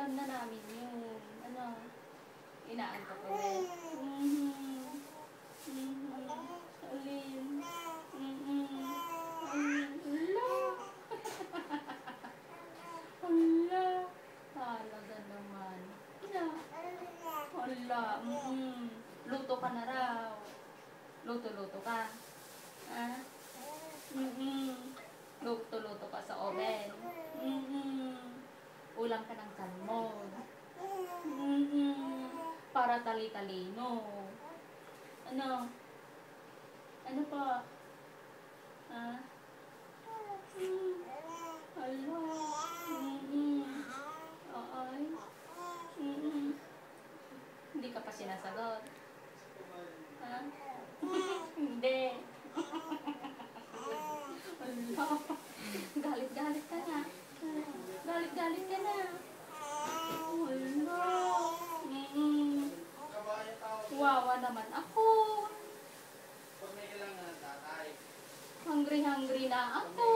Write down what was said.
alam na namin yun. Ano? Inaantok ko rin. Alin? Ala! Ala! Talaga naman. Ala! Ala! Luto ka na raw. Luto-luto ka. Ah? Luto-luto ka sa oven. Ulam ka ng salmon. Para tali-talino. Ano? Ano pa? Ah? Ala. Ay. Hindi ka pa sinasagot. Ha? Hindi. Ala. Galit-galit ka na. Galit-galit ka na. Ala. Wawa naman ako. Hungry-hungry na ako.